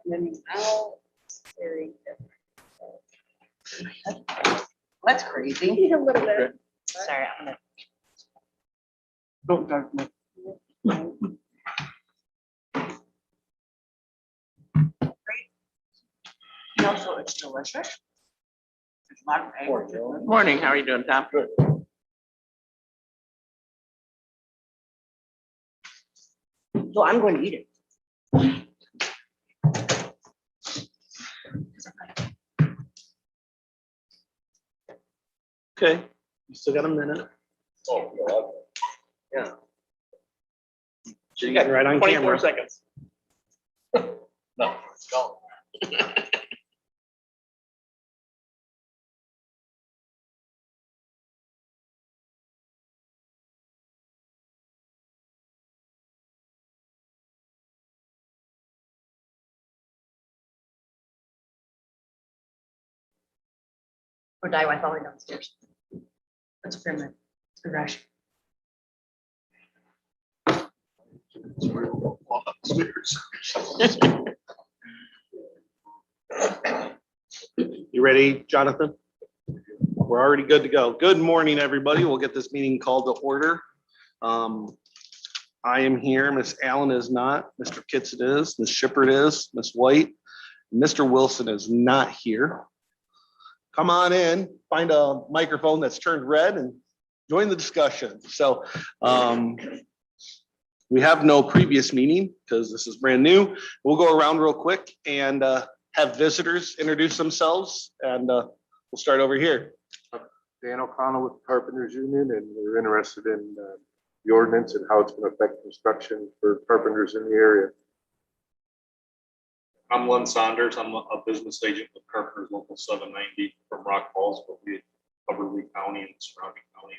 And then now it's very different. That's crazy. A little bit. Sorry, I'm gonna. Don't talk much. No, so it's delicious. There's a lot of egg. Morning, how are you doing, Tom? Good. So I'm going to eat it. Okay, you still got a minute. Oh, God. Yeah. You got Right on 24 camera. seconds. No, it's gone. Or die while falling downstairs. That's a fair minute. It's a rush. You ready, Jonathan? We're already good to go. Good morning, everybody. We'll get this meeting called to order. I am here. Miss Allen is not. Mr. Kitson is. Miss Shippert is. Miss White. Mr. Wilson is not here. Come on in, find a microphone that's turned red and join the discussion. So we have no previous meeting because this is brand new. We'll go around real quick and have visitors introduce themselves, and we'll start over here. Dan O'Connell with Carpenters Union, and we're interested in the ordinance and how it's going to affect construction for carpenters in the area. I'm Len Saunders. I'm a business agent with Carpenters Local 790 from Rock Falls, but we cover Lee County and surrounding counties.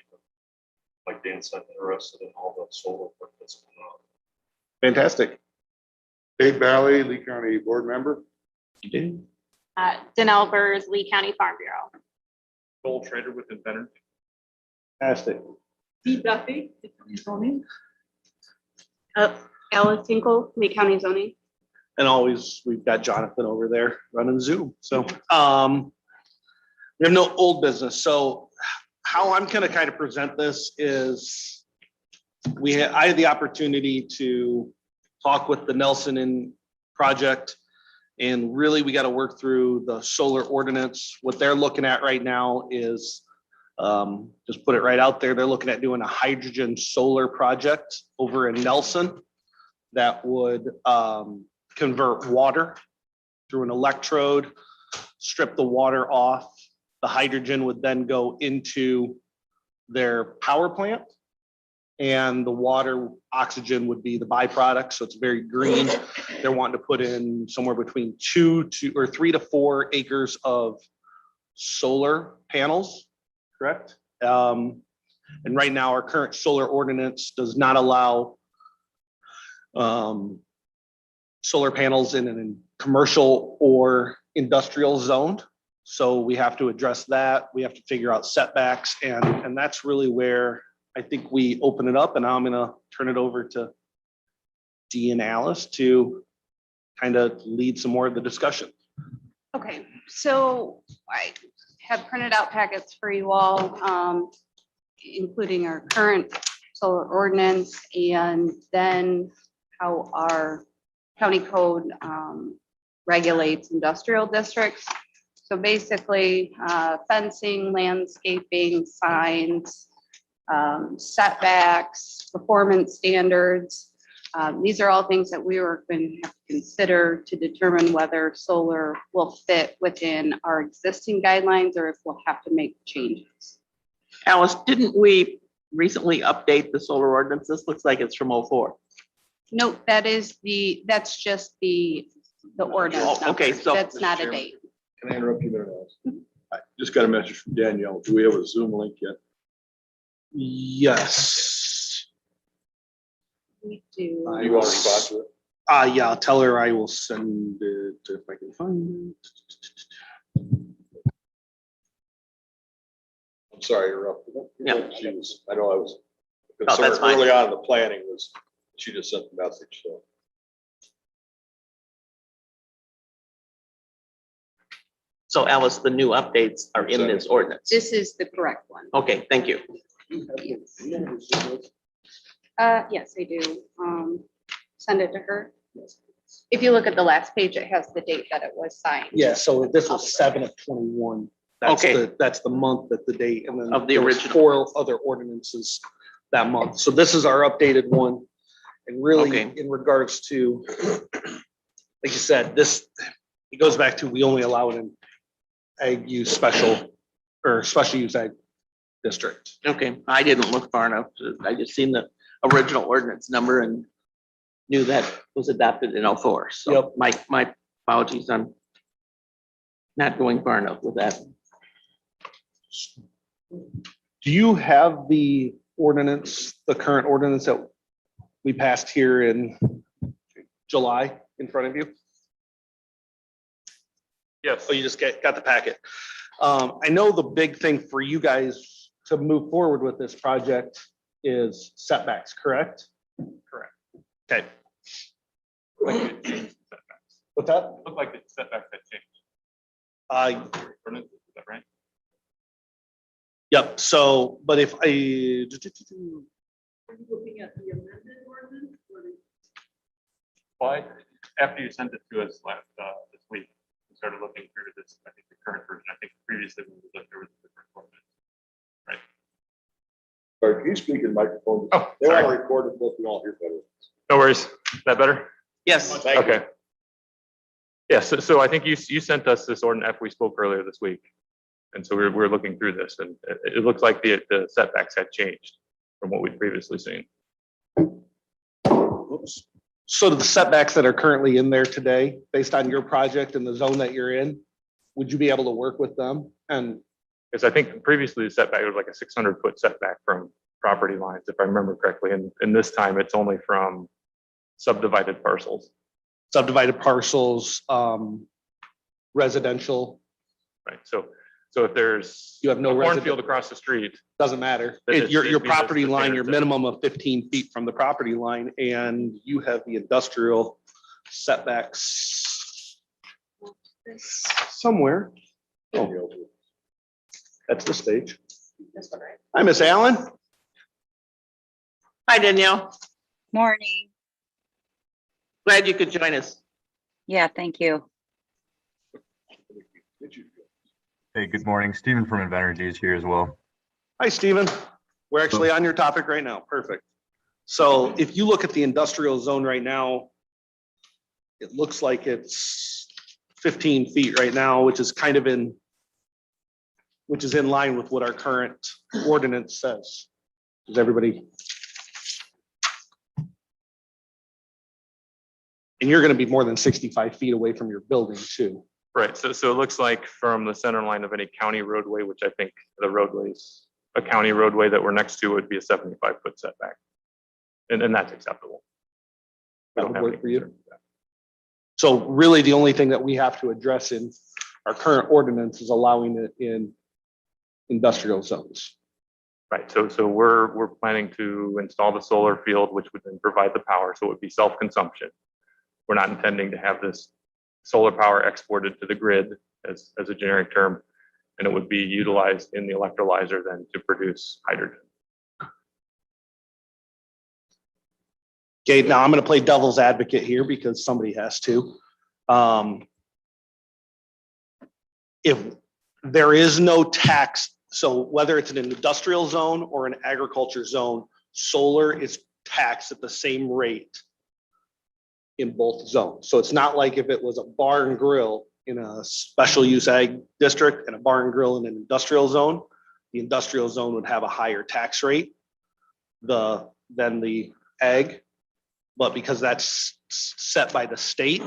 Like Dan said, interested in all the solar work that's going on. Fantastic. Dave Valley, Lee County Board Member. Denelber's Lee County Farm Bureau. Gold trader with Inventor. Fantastic. Steve Duffy, Lee County Zoning. Alice Tinkle, Lee County Zoning. And always, we've got Jonathan over there running Zoom. So we have no old business. So how I'm gonna kind of present this is I had the opportunity to talk with the Nelson and project. And really, we got to work through the solar ordinance. What they're looking at right now is, just put it right out there, they're looking at doing a hydrogen solar project over in Nelson that would convert water through an electrode, strip the water off. The hydrogen would then go into their power plant, and the water oxygen would be the byproduct. So it's very green. They're wanting to put in somewhere between 3 to 4 acres of solar panels, correct? And right now our current solar ordinance does not allow solar panels in a commercial or industrial zone. So we have to address that. We have to figure out setbacks, and that's really where I think we open it up. And now I'm gonna turn it over to Dee and Alice to kind of lead some more of the discussion. Okay, so I have printed out packets for you all, including our current solar ordinance and then how our county code regulates industrial districts. So basically, fencing, landscaping, signs, setbacks, performance standards. These are all things that we were going to have to consider to determine whether solar will fit within our existing guidelines or if we'll have to make changes. Alice, didn't we recently update the solar ordinance? This looks like it's from '04. Nope, that's just the ordinance. Oh, okay, number. so- That's not a Chairman. date. Can I interrupt you there, Alice? I just got a message from Danielle. Do we have a Zoom link yet? Yes. We do. You want to respond to it? Yeah, I'll tell her I will send it if I can find it. I'm sorry to interrupt. Yeah. I know I was that's concerned fine. early on in the planning was, she just sent the message, so. So Alice, the new updates are in this ordinance. This is the correct one. Okay, thank you. Yes, I do. Send it to her. If you look at the last page, it has the date that it was signed. Yeah, so this was 7/21. That's Okay. that's the month that the date, and then Of the there was original. 4 other ordinances that month. So this is our updated one. And really, Okay. in regards to, like you said, this, it goes back to, we only allow it in ag use special use ag district. Okay, I didn't look far enough. I just seen the original ordinance number and knew that was adopted in 04. So Yep. my apologies on not going far enough with that. Do you have the ordinance, the current ordinance that we passed here in July in front of you? Yes. Oh, you just got the packet. I know the big thing for you guys to move forward with this project is setbacks, correct? Correct. Okay. Like it changed setbacks. What's that? Looked like the setbacks had changed. Uh, Is that right? yep, so, but if I, Why, after you sent it to us last, this week, we started looking through this, I think the current version, I think previously when we looked, there was a different ordinance. Sorry, can you speak in microphone? Oh, They're all sorry. recorded, but we all hear better. No worries. Is that better? Yes, Okay. Yeah, so I think you sent us this ordinance, we spoke earlier this week. And so we're looking through this, and it looks like the setbacks had changed from what we'd previously seen. oops. So the setbacks that are currently in there today, based on your project and the zone that you're in, would you be able to work with them? And Because I think previously the setback was like a 600-foot setback from property lines, if I remember correctly. And this time it's only from subdivided parcels. subdivided parcels, residential, Right, so if there's you have no a resident, cornfield across the street, doesn't matter. Then it's- Your it'd be property listed line, there your as a- minimum of 15 feet from the property line, and you have the industrial setbacks somewhere. Oh, that's the stage. Hi, Miss Allen. hi Danielle. Morning. Glad you could join us. Yeah, thank you. Hey, good morning. Stephen from Invenergy is here as well. Hi, Stephen. We're actually on your topic right now. Perfect. So if you look at the industrial zone right now, it looks like it's 15 feet right now, which is kind of in line with what our current ordinance says. Does everybody? And you're going to be more than 65 feet away from your building too. right, so it looks like from the center line of any county roadway, which I think the roadways, a county roadway that we're next to would be a 75-foot setback. And that's acceptable. We That don't would have work any for you? concern with that. So really, the only thing that we have to address in our current ordinance is allowing it in industrial zones. Right, so we're planning to install the solar field, which would then provide the power, so it would be self-consumption. We're not intending to have this solar power exported to the grid as a generic term, and it would be utilized in the electrolyzer then to produce hydrogen. Okay, now I'm going to play devil's advocate here because somebody has to. If there is no tax, so whether it's an industrial zone or an agriculture zone, solar is taxed at the same rate in both zones. So it's not like if it was a bar and grill in a special use ag district and a bar and grill in an industrial zone, the industrial zone would have a higher tax rate than the ag. But because that's set by the state.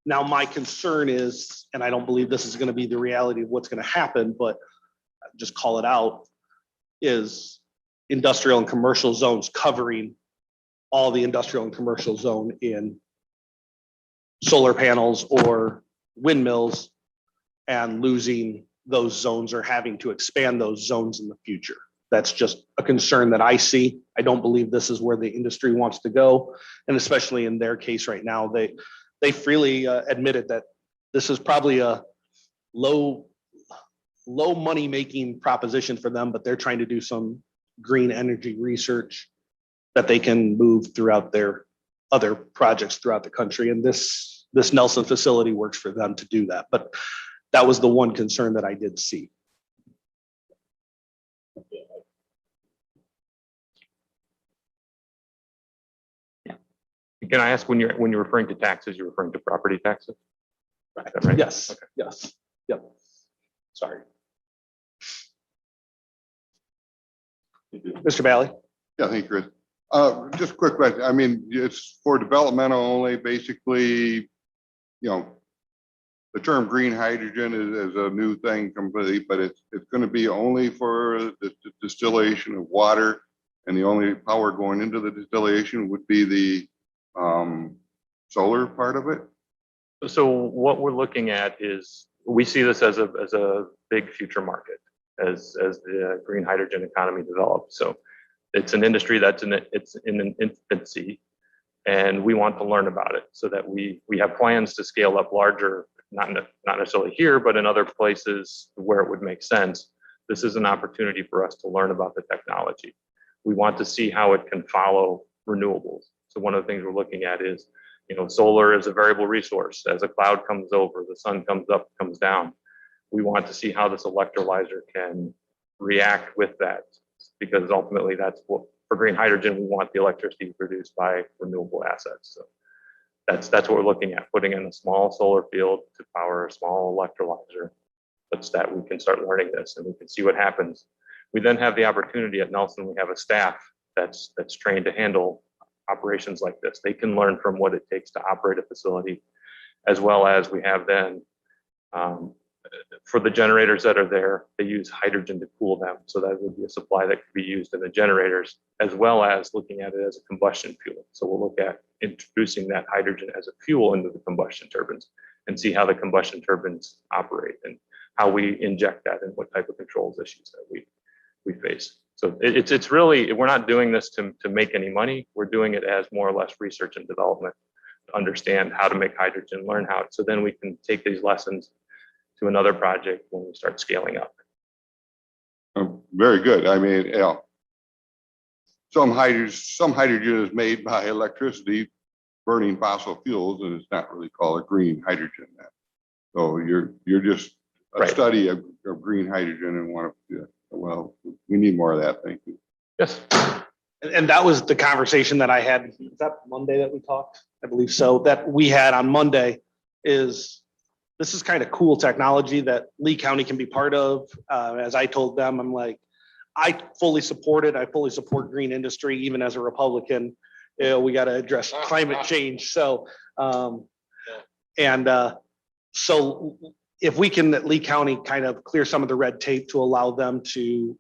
Now, my concern is, and I don't believe this is going to be the reality of what's going to happen, but just call it out, is industrial and commercial zones covering all the industrial and commercial zone in solar panels or windmills and losing those zones or having to expand those zones in the future. That's just a concern that I see. I don't believe this is where the industry wants to go. And especially in their case right now, they freely admitted that this is probably a low money making proposition for them, but they're trying to do some green energy research that they can move throughout their other projects throughout the country. And this Nelson facility works for them to do that. But that was the one concern that I did see. Can I ask, when you're referring to taxes, you're referring to property taxes? Is that right? Yes, Okay. yes, yep. Sorry. Mr. Bailey? Yeah, thank you, Chris. Just a quick question. I mean, it's for developmental only, basically, the term green hydrogen is a new thing completely, but it's going to be only for the distillation of water, and the only power going into the distillation would be the solar part of it. So what we're looking at is, we see this as a big future market as the green hydrogen economy develops. So it's an industry that's in an infancy, and we want to learn about it so that we have plans to scale up larger, not necessarily here, but in other places where it would make sense. This is an opportunity for us to learn about the technology. We want to see how it can follow renewables. So one of the things we're looking at is, solar is a variable resource. As a cloud comes over, the sun comes up, comes down. We want to see how this electrolyzer can react with that, because ultimately that's what, for green hydrogen, we want the electricity produced by renewable assets. So that's what we're looking at, putting in a small solar field to power a small electrolyzer, such that we can start learning this and we can see what happens. We then have the opportunity at Nelson, we have a staff that's trained to handle operations like this. They can learn from what it takes to operate a facility, as well as we have then, for the generators that are there, they use hydrogen to cool them. So that would be a supply that could be used in the generators, as well as looking at it as a combustion fuel. So we'll look at introducing that hydrogen as a fuel into the combustion turbines and see how the combustion turbines operate and how we inject that and what type of controls issues that we face. So it's really, we're not doing this to make any money. We're doing it as more or less research and development to understand how to make hydrogen, learn how, so then we can take these lessons to another project when we start scaling up. Very good. I mean, some hydrogen is made by electricity burning fossil fuels, and it's not really called a green hydrogen. So you're just a Right. study of green hydrogen and want to. Well, we need more of that. Thank you. Yes. And that was the conversation that I had. Is that Monday that we talked? I believe so. That we had on Monday is, this is kind of cool technology that Lee County can be part of. As I told them, I'm like, I fully support it. I fully support green industry, even as a Republican. We got to address climate change. So, so if we can at Lee County kind of clear some of the red tape to allow them to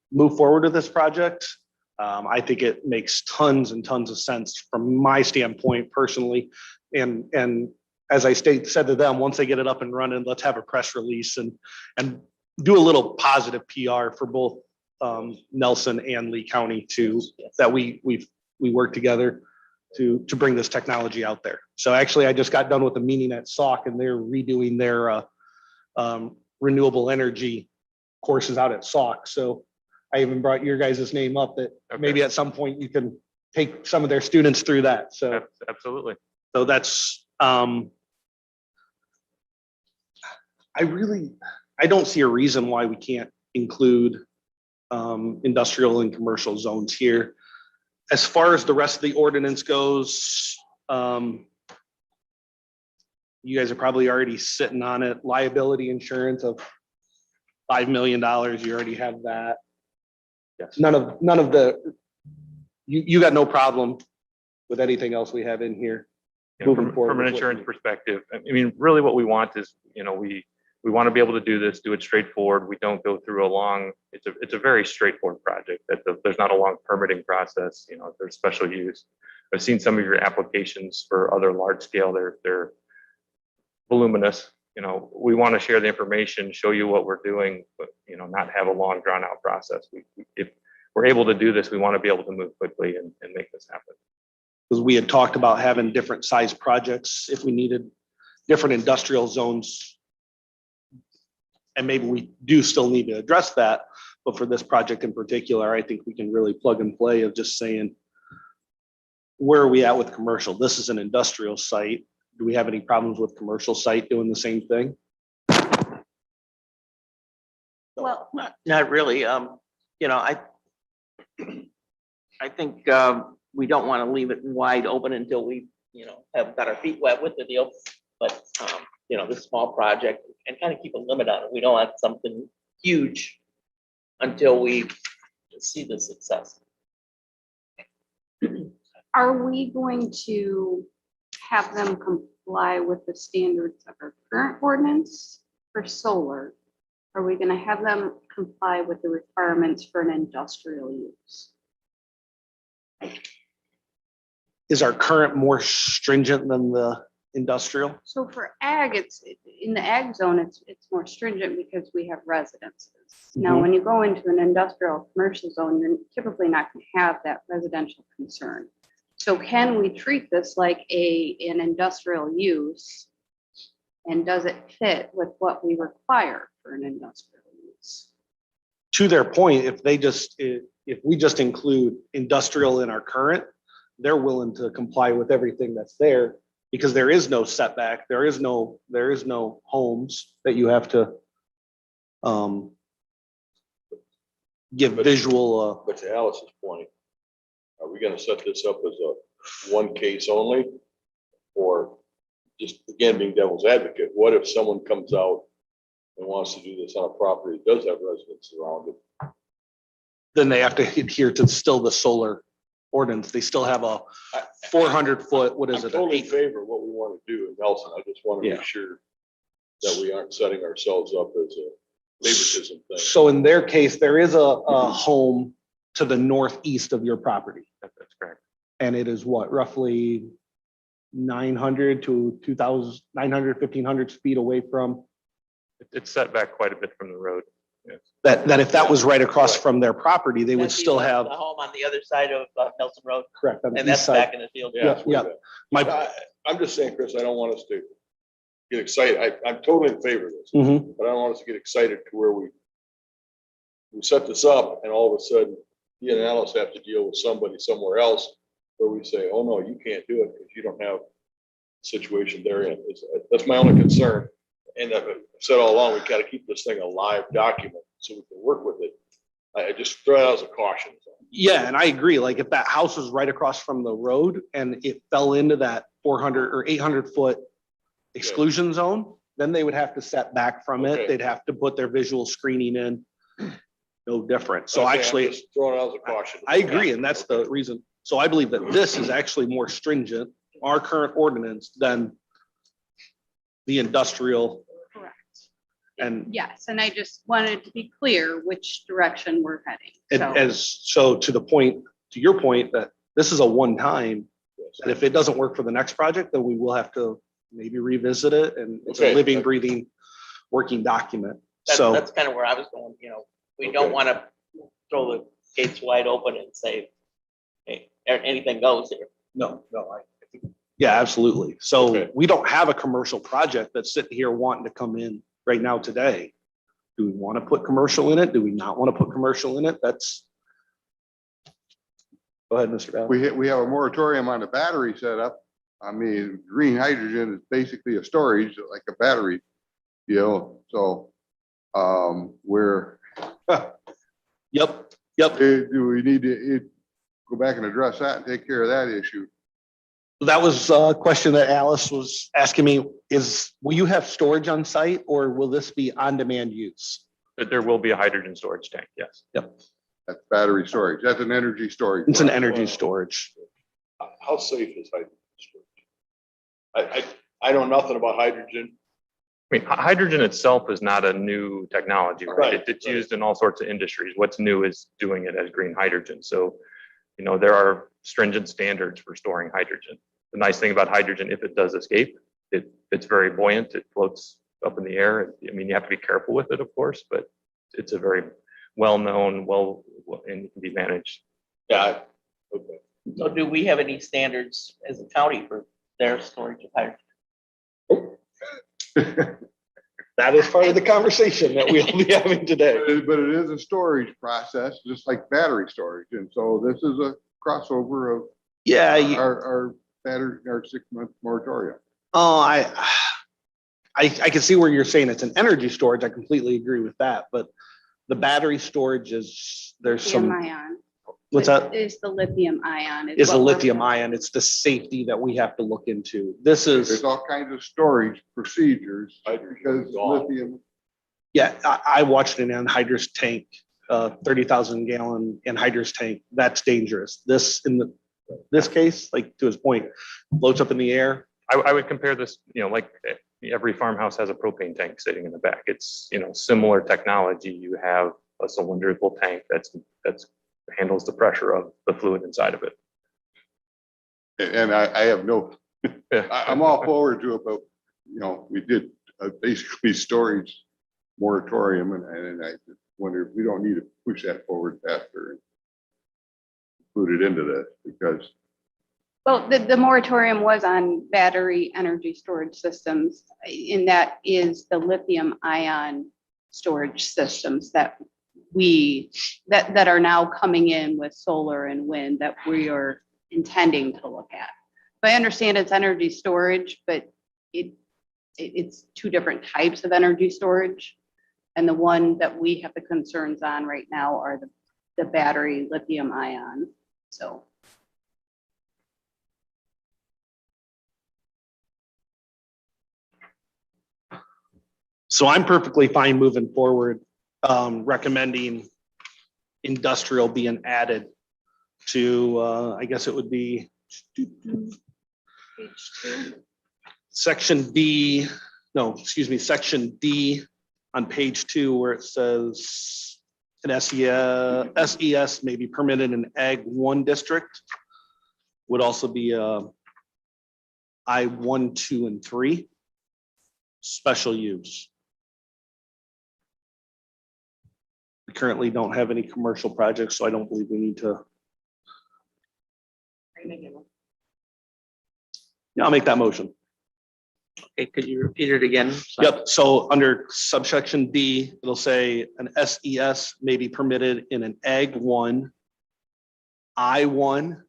move forward with this project, I think it makes tons and tons of sense from my standpoint personally. And as I said to them, once they get it up and running, let's have a press release and do a little positive PR for both Nelson and Lee County that we work together to bring this technology out there. So actually, I just got done with a meeting at SAWC, and they're redoing their renewable energy courses out at SAWC. So I even brought your guys' name up that maybe at some point you can take some of their students through that. So Absolutely. so that's, I don't see a reason why we can't include industrial and commercial zones here. As far as the rest of the ordinance goes, you guys are probably already sitting on it. Liability insurance of $5 million, you already have that. Yes. None of the, you got no problem with anything else we have in here? Yeah, moving forward from an with what insurance we- perspective, I mean, really what we want is, we want to be able to do this, do it straightforward. We don't go through a long, it's a very straightforward project. There's not a long permitting process, there's special use. I've seen some of your applications for other large scale, they're voluminous. We want to share the information, show you what we're doing, but, not have a long drawn out process. If we're able to do this, we want to be able to move quickly and make this happen. Because we had talked about having different size projects if we needed different industrial zones And maybe we do still need to address that, but for this project in particular, I think we can really plug and play of just saying, where are we at with commercial? This is an industrial site. Do we have any problems with commercial site doing the same thing? Well, Not really. You know, I think we don't want to leave it wide open until we, you know, have got our feet wet with the deal. But, you know, this small project and kind of keep a limit on it. We don't want something huge until we see the success. are we going to have them comply with the standards of our current ordinance for solar? Are we gonna have them comply with the requirements for an industrial use? Is our current more stringent than the industrial? So for ag, it's, in the ag zone, it's more stringent because we have residences. Now, when you go into an industrial commercial zone, you're typically not gonna have that residential concern. So can we treat this like an industrial use? And does it fit with what we require for an industrial use? To their point, if we just include industrial in our current, they're willing to comply with everything that's there because there is no setback. There is no homes that you have to give visual. But to Alice's point, are we gonna set this up as a one case only? Or just again, being devil's advocate, what if someone comes out and wants to do this on a property that does have residents around it? Then they have to adhere to still the solar ordinance. They still have a 400-foot, what is I'm it? totally in favor of what we want to do in Nelson. I just want to Yeah. make sure that we aren't setting ourselves up as a favoritism thing. So in their case, there is a home to the northeast of your property. That's correct. And it is what, roughly 900 to 2,000, 900, 1,500 feet away from It's set back quite a bit from the road. Yes. that if that was right across from their property, they would That's still the have, home on the other side of Nelson Road, correct, on the and east that's back side. in the field. Yeah, it's way yeah. back. My, I'm just saying, Chris, I don't want us to get excited. I'm totally in favor of this, Mhm. but I don't want us to get excited to where we set this up and all of a sudden, you and Alice have to deal with somebody somewhere else where we say, oh, no, you can't do it because you don't have a situation they're in. That's my only concern. And I've said all along, we've got to keep this thing a live document so we can work with it. I just throw it out as a caution. Yeah, and I agree. Like if that house was right across from the road and it fell into that 400 or 800-foot exclusion zone, then they would have to set back from it. Okay. They'd have to put their visual screening in. No different. So Okay, I'm actually, just throwing it out as a caution. I agree, and that's the reason. So I believe that this is actually more stringent, our current ordinance, than the industrial. Correct. And Yes, and I just wanted to be clear which direction we're heading. So, so to the point, to your point, that this is a one-time, and if it doesn't work for the next project, then we will have to maybe revisit it, and it's a Okay. living, breathing, working document. That's, So, that's kind of where I was going, you know, we don't Okay. want to throw the gates wide open and say, hey, anything goes here. no, yeah, absolutely. So Okay. we don't have a commercial project that's sitting here wanting to come in right now today. Do we want to put commercial in it? Do we not want to put commercial in it? That's. Go ahead, Mr. Bell. We have a moratorium on the battery setup. I mean, green hydrogen is basically a storage like a battery, you know, so we're, Yep. do we need to go back and address that and take care of that issue? That was a question that Alice was asking me will you have storage on site or will this be on-demand use? But there will be a hydrogen storage tank, yes. Yep. That's battery storage. That's an energy storage. It's an energy storage. How safe is hydrogen storage? I know nothing about hydrogen. I mean, hydrogen itself is not a new technology, right? Right, It's right. used in all sorts of industries. What's new is doing it as green hydrogen. So, you know, there are stringent standards for storing hydrogen. The nice thing about hydrogen, if it does escape, it's very buoyant. It floats up in the air. I mean, you have to be careful with it, of course, but it's a very well-known, and it can be managed. Yeah. Okay. So do we have any standards as a county for their storage of hydrogen? That is part of the conversation that we'll be having today. But it is a storage process, just like battery storage. And so this is a crossover of Yeah, our battery, our 6-month moratorium. oh, I can see where you're saying it's an energy storage. I completely agree with that, but the battery storage is, there's Lithium some, ion. what's that? Is the lithium ion. Is the what we're- lithium ion. It's the safety that we have to look into. This There's is, all kinds of storage procedures because Gone. lithium, yeah, I watched an anhydrous tank, 30,000 gallon anhydrous tank. That's dangerous. This, this case, like to his point, floats up in the air. I would compare this, like every farmhouse has a propane tank sitting in the back. It's, similar technology. You have a cylindrical tank that's handles the pressure of the fluid inside of it. and I have no, Yeah. I'm all forward to it, but, we did basically storage moratorium and I just wonder if we don't need to push that forward faster and put it into this because Well, the moratorium was on battery energy storage systems, and that is the lithium ion storage systems that that are now coming in with solar and wind that we are intending to look at. But I understand it's energy storage, but it's two different types of energy storage. And the one that we have the concerns on right now are the battery lithium ion, so. So I'm perfectly fine moving forward, recommending industrial being added to, I guess it would be section D, no, excuse me, section D on page 2 where it says an SES may be permitted in Ag 1 district. Would also be I1, 2, and 3. Special use. We currently don't have any commercial projects, so I don't believe we need to. Yeah, I'll make that motion. Okay, could you repeat it again? Yep, so under subsection D, it'll say an SES may be permitted in an Ag 1, I1,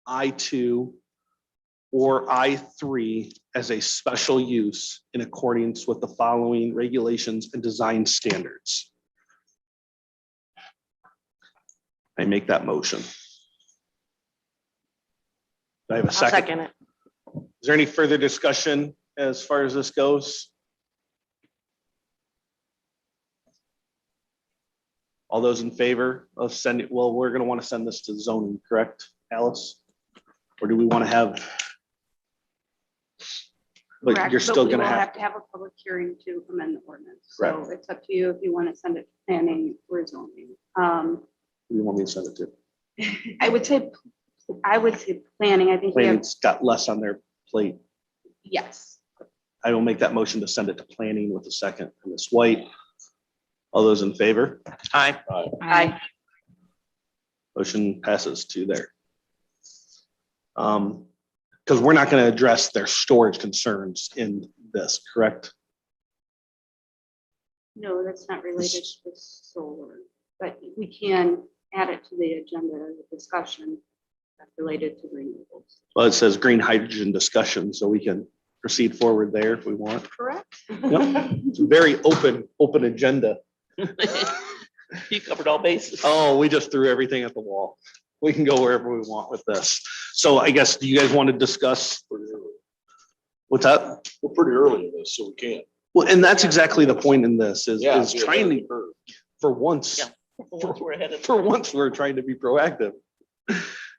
I2, or I3 as a special use in accordance with the following regulations and design standards. I make that motion. Do I have a I'll second? second it. Is there any further discussion as far as this goes? All those in favor of sending, well, we're gonna want to send this to zoning, correct, Alice? Or do we want to have? But Correct, you're still we gonna will have, to have a public hearing to amend the ordinance. So Correct. it's up to you if you want to send it to planning or zoning. who do you want me to send it to? I would say planning. I think we have, Planning's got less on their plate. yes. I will make that motion to send it to planning with a second from Ms. White. All those in favor? Aye. Aye. Motion passes to there. Because we're not going to address their storage concerns in this, correct? No, that's not related to solar, but we can add it to the agenda as a discussion that's related to renewables. Well, it says green hydrogen discussion, so we can proceed forward there if we want. Correct? Yep. It's a very open agenda. You covered all bases. Oh, we just threw everything at the wall. We can go wherever we want with this. So I guess, do you guys want to discuss? What's that? We're pretty early in this, so we can't. Well, and that's exactly the point in this is Yeah. trying to, for once, Yeah. Once we're ahead of. for once, we're trying to be proactive.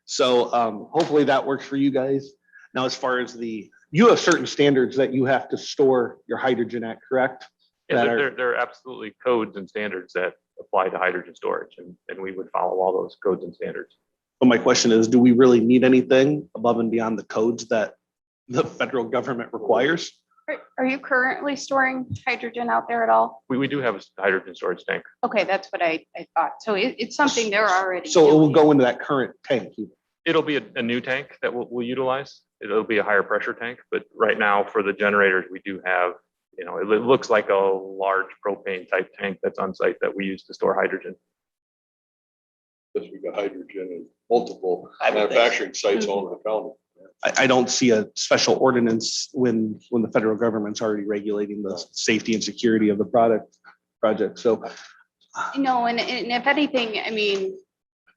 So hopefully that works for you guys. Now, as far as you have certain standards that you have to store your hydrogen at, correct? Yeah, That there are absolutely codes and standards that apply to hydrogen storage, and we would follow all those codes and standards. But my question is, do we really need anything above and beyond the codes that the federal government requires? Are you currently storing hydrogen out there at all? We do have a hydrogen storage tank. Okay, that's what I thought. So it's something they're already. So it will doing. go into that current tank. It'll be a new tank that we'll utilize. It'll be a higher pressure tank, but right now for the generators, we do have You know, it looks like a large propane type tank that's on site that we use to store hydrogen. Because we got hydrogen in multiple I would think so. manufacturing sites all over the county. I don't see a special ordinance when the federal government's already regulating the safety and security of the project. So No, and if anything, I mean,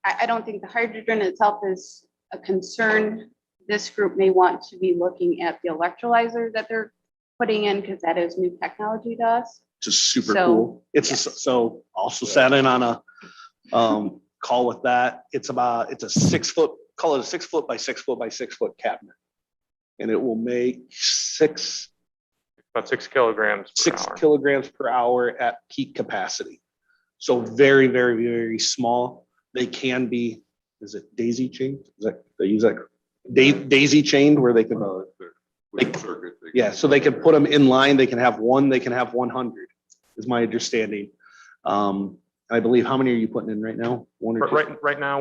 I don't think the hydrogen itself is a concern. This group may want to be looking at the electrolyzer that they're putting in, because that is new technology to us. just super So, cool. It's yes. so also sat in on a call with that. It's a 6 foot, call it a 6 foot by 6 foot by 6 foot cabinet. And it will make About 6 kilograms per 6 hour. kilograms per hour at peak capacity. So very, very, very small. They can be, is it daisy chained? Is that, they use that daisy chained where they can, Circuit. yeah, so they can put them in line. They can have one, they can have 100 is my understanding. I believe, how many are you putting in right now? One or two? Right now,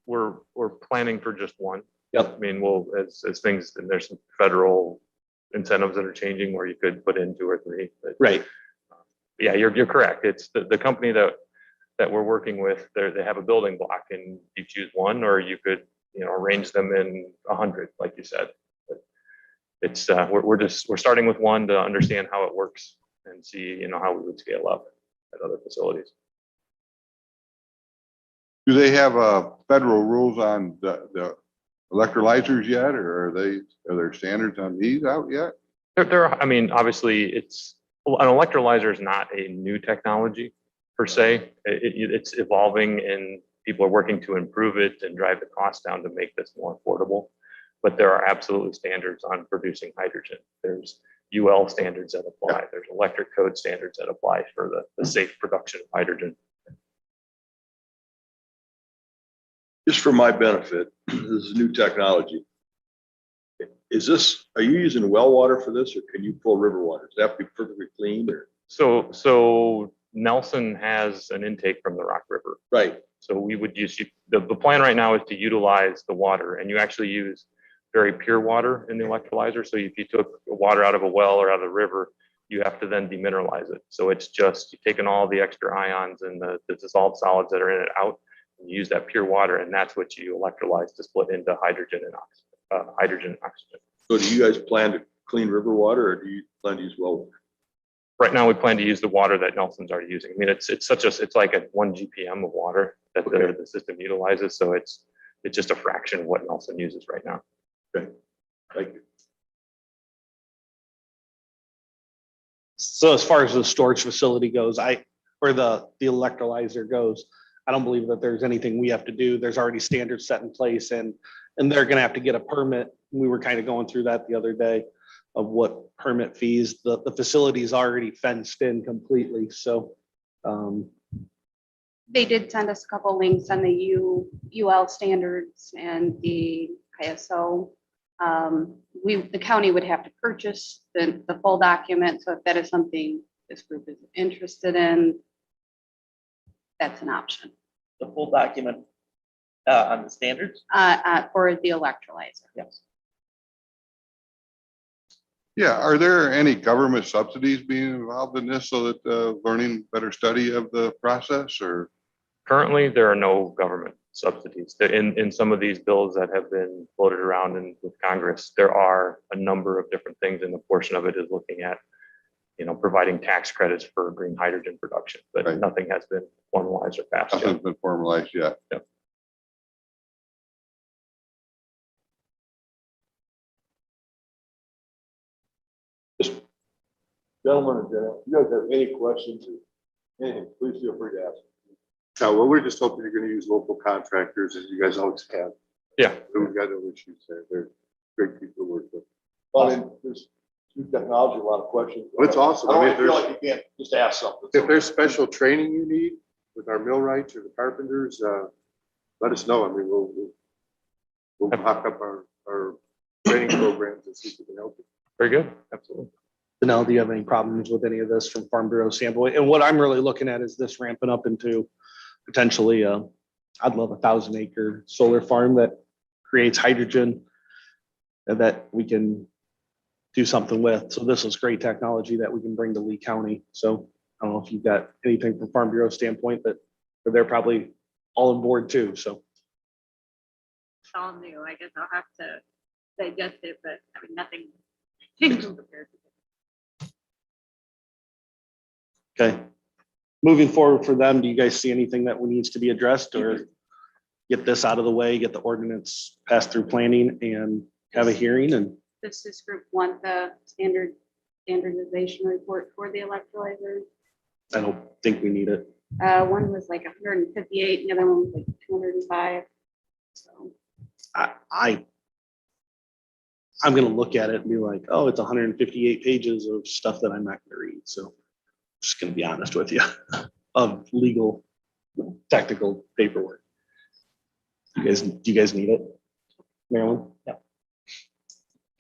we're planning for just one. Yep. I mean, we'll, as things, and there's some federal incentives that are changing where you could put in 2 or 3. But Right. yeah, you're correct. It's the company that we're working with, they have a building block and you choose one, or you could, you know, arrange them in 100, like you said. But it's, we're starting with one to understand how it works and see, you know, how we would scale up at other facilities. Do they have federal rules on the electrolyzers yet, or are there standards on these out yet? I mean, obviously an electrolyzer is not a new technology per se. It's evolving and people are working to improve it and drive the cost down to make this more affordable. But there are absolutely standards on producing hydrogen. There's UL standards that apply. There's electric code standards that apply for the safe production of hydrogen. Just for my benefit, this is new technology. Are you using well water for this, or can you pull river water? Does that have to be perfectly clean, or? So Nelson has an intake from the Rock River. Right. So we would use, the plan right now is to utilize the water, and you actually use very pure water in the electrolyzer. So if you took water out of a well or out of the river, you have to then demineralize it. So it's just, you've taken all the extra ions and the dissolved solids that are in it out, and you use that pure water, and that's what you electrolyze to split into hydrogen and oxygen. So do you guys plan to clean river water, or do you plan to use well water? Right now, we plan to use the water that Nelson's already using. I mean, it's like a 1 GPM of water that the system utilizes. So it's just a fraction of what Nelson uses right now. Okay, thank you. So as far as the storage facility goes, or the electrolyzer goes, I don't believe that there's anything we have to do. There's already standards set in place, and they're gonna have to get a permit. We were kind of going through that the other day of what permit fees. The facility is already fenced in completely, so. They did send us a couple links on the UL standards and the ISO. The county would have to purchase the full document. So if that is something this group is interested in, that's an option The full document on the standards. for the electrolyzer. Yes. Yeah, are there any government subsidies being involved in this so that learning better study of the process, or? Currently, there are no government subsidies. In some of these bills that have been floated around with Congress, there are a number of different things, and a portion of it is looking at, you know, providing tax credits for green hydrogen production, but Right. nothing has been formalized or passed Nothing's yet. been formalized yet. Yep. Gentlemen and gentlemen, if you guys have any questions or anything, please feel free to ask. No, well, we're just hoping you're gonna use local contractors, as you guys always have. Yeah. We've got no issues there. They're great people to work with. Well, I mean, there's new technology, a lot of questions. Well, it's awesome. I I mean, don't feel there's- like you can't just ask something. If there's special training you need with our millwrights or the carpenters, let us know. I mean, we'll hock up our training programs and see if we can help you. Very good. Absolutely. Danelle, do you have any problems with any of this from Farm Bureau standpoint? And what I'm really looking at is this ramping up into potentially, I'd love a 1,000-acre solar farm that creates hydrogen and that we can do something with. So this is great technology that we can bring to Lee County. So I don't know if you've got anything from Farm Bureau standpoint, but they're probably all on board too. So. It's all new. I guess I'll have to digest it, but I mean, nothing compared to Okay. Moving forward for them, do you guys see anything that needs to be addressed or get this out of the way, get the ordinance passed through planning and have a hearing? And Does this group want the standardization report for the electrolyzers? I don't think we need it. One was like 158, and the other one was like 205. So I'm gonna look at it and be like, oh, it's 158 pages of stuff that I'm not gonna read. So I'm just gonna be honest with you, of legal, technical paperwork. Do you guys need it? Marilyn? Yeah.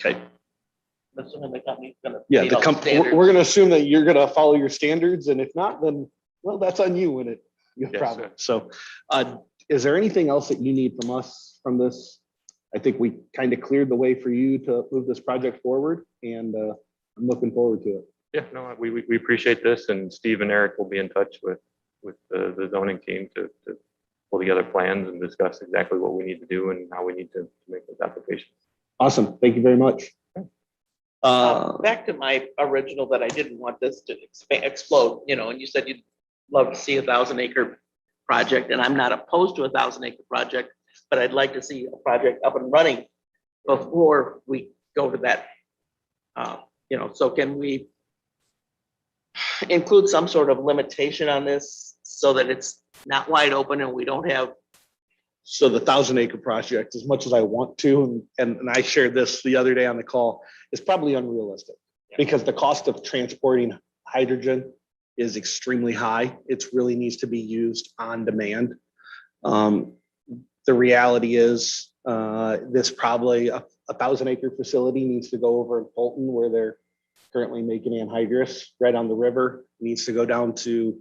Okay, Assuming the company's gonna. yeah, meet all the we're standards. gonna assume that you're gonna follow your standards, and if not, then, well, that's on you when you have Yes, problem. So, is there anything else that you need from us from this? I think we kind of cleared the way for you to move this project forward, and I'm looking forward to it. Yeah, no, we appreciate this, and Steve and Eric will be in touch with the zoning team to pull together plans and discuss exactly what we need to do and how we need to make those applications. Awesome, thank you very much. Back to my original that I didn't want this to explode, and you said you'd love to see 1,000-acre project, and I'm not opposed to 1,000-acre project, but I'd like to see a project up and running before we go to that. So can we include some sort of limitation on this so that it's not wide open and we don't have? So the 1,000-acre project, as much as I want to, and I shared this the other day on the call, is probably unrealistic because the cost of transporting hydrogen is extremely high. It really needs to be used on demand. The reality is this probably a 1,000-acre facility needs to go over in Fulton where they're currently making anhydrous right on the river. It needs to go down to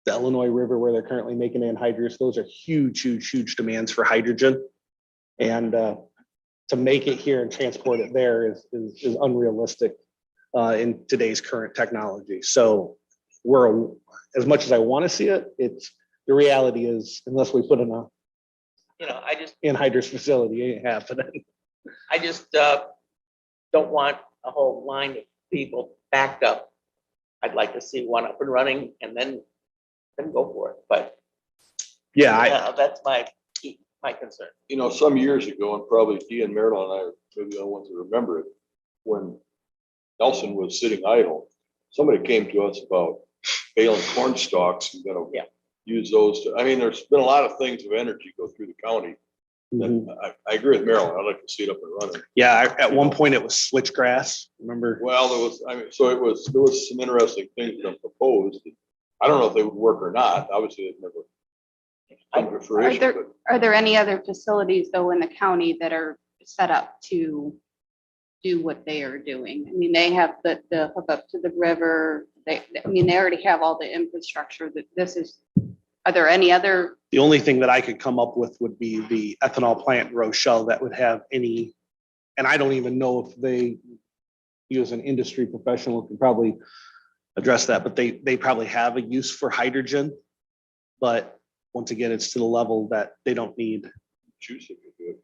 the Illinois River where they're currently making anhydrous. Those are huge, huge, huge demands for hydrogen. And to make it here and transport it there is unrealistic in today's current technology. So as much as I want to see it, the reality is unless we put in a I just anhydrous facility, it ain't happening. I just don't want a whole line of people backed up. I'd like to see one up and running and then go for it. But Yeah, that's my concern. Some years ago, and probably Dee and Marilyn and I are maybe the ones that remember it, when Nelson was sitting idle, somebody came to us about baling corn stalks and gonna Yeah. use those to, there's been a lot of things of energy go through the county. And I agree with Marilyn. I'd like to see it up and running. yeah. At one point it was switchgrass. Remember? Well, there was some interesting things that proposed. I don't know if they would work or not. Obviously, they've never come to fruition, but Are there any other facilities though in the county that are set up to do what they are doing? I mean, they have the hookup to the river. They already have all the infrastructure that are there any other? The only thing that I could come up with would be the ethanol plant in Rochelle that would have any, and I don't even know if they, you as an industry professional could probably address that, but they probably have a use for hydrogen. But once again, it's to the level that they don't need. choose it. Could do it